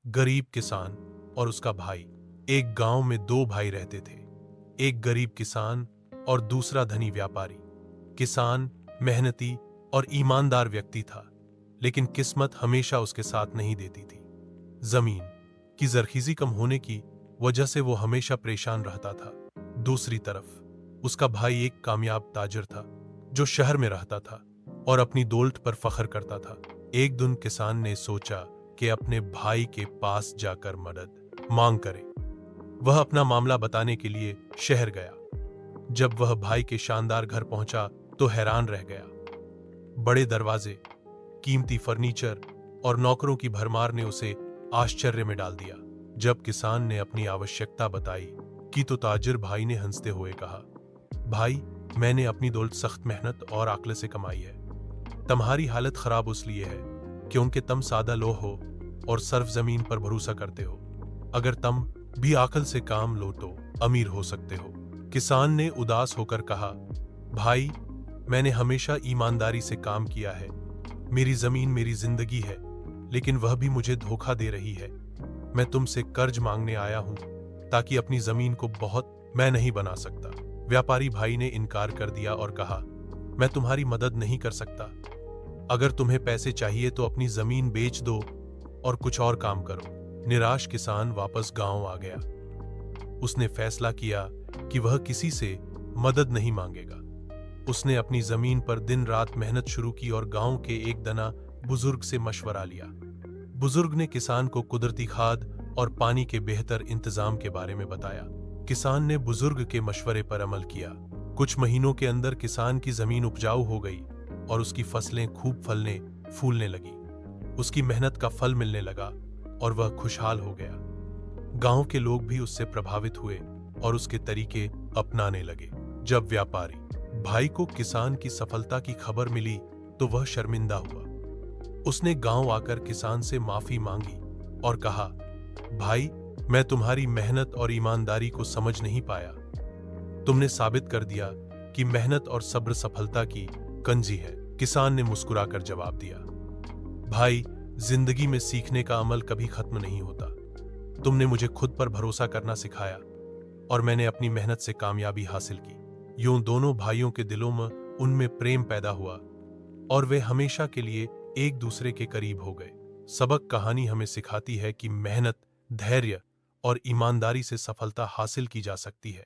गरीब किसान और उसका भाई। एक गांव में दो भाई रहते थे, एक गरीब किसान और दूसरा धनी व्यापारी। किसान मेहनती और ईमानदार व्यक्ति था, लेकिन किस्मत हमेशा उसके साथ नहीं देती थी। जमीन की जरखीजी कम होने की वजह से वो हमेशा परेशान रहता था। दूसरी तरफ उसका भाई एक कामयाब ताजिर था जो शहर में रहता था और अपनी दौलत पर फख्र करता था। एक दिन किसान ने सोचा कि अपने भाई के पास जाकर मदद मांग करे। वह अपना मामला बताने के लिए शहर गया। जब वह भाई के शानदार घर पहुंचा तो हैरान रह गया। बड़े दरवाजे, कीमती फर्नीचर और नौकरों की भरमार ने उसे आश्चर्य में डाल दिया। जब किसान ने अपनी आवश्यकता बताई कि तो ताजिर भाई ने हंसते हुए कहा, भाई, मैंने अपनी दौलत सख्त मेहनत और आकल से कमाई है। तुम्हारी हालत खराब इसलिए है क्योंकि तुम सादा लोग हो और सिर्फ जमीन पर भरोसा करते हो। अगर तुम भी अकल से काम लो तो अमीर हो सकते हो। किसान ने उदास होकर कहा, भाई, मैंने हमेशा ईमानदारी से काम किया है। मेरी जमीन मेरी जिंदगी है, लेकिन वह भी मुझे धोखा दे रही है। मैं तुमसे कर्ज मांगने आया हूं ताकि अपनी जमीन को बहुत मैं नहीं बना सकता। व्यापारी भाई ने इनकार कर दिया और कहा, मैं तुम्हारी मदद नहीं कर सकता। अगर तुम्हें पैसे चाहिए तो अपनी जमीन बेच दो और कुछ और काम करो। निराश किसान वापस गांव आ गया। उसने फैसला किया कि वह किसी से मदद नहीं मांगेगा। उसने अपनी जमीन पर दिन रात मेहनत शुरू की और गांव के एक दना बुजुर्ग से मशवरा लिया। बुजुर्ग ने किसान को कुदरती खाद और पानी के बेहतर इंतजाम के बारे में बताया। किसान ने बुजुर्ग के मशवरे पर अमल किया। कुछ महीनों के अंदर किसान की जमीन उपजाऊ हो गई और उसकी फसलें खूब फलने फूलने लगी। उसकी मेहनत का फल मिलने लगा और वह खुशहाल हो गया। गांव के लोग भी उससे प्रभावित हुए और उसके तरीके अपनाने लगे। जब व्यापारी भाई को किसान की सफलता की खबर मिली तो वह शर्मिंदा हुआ। उसने गांव आकर किसान से माफी मांगी और कहा, भाई, मैं तुम्हारी मेहनत और ईमानदारी को समझ नहीं पाया। तुमने साबित कर दिया कि मेहनत और सब्र सफलता की कंजी है। किसान ने मुस्कुराकर जवाब दिया, भाई, जिंदगी में सीखने का अमल कभी खत्म नहीं होता। तुमने मुझे खुद पर भरोसा करना सिखाया और मैंने अपनी मेहनत से कामयाबी हासिल की। यूं दोनों भाइयों के दिलों में उनमें प्रेम पैदा हुआ और वे हमेशा के लिए एक दूसरे के करीब हो गए। सबक कहानी हमें सिखाती है कि मेहनत, धैर्य और ईमानदारी से सफलता हासिल की जा सकती है,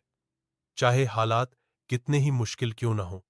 चाहे हालात कितने ही मुश्किल क्यों न हो।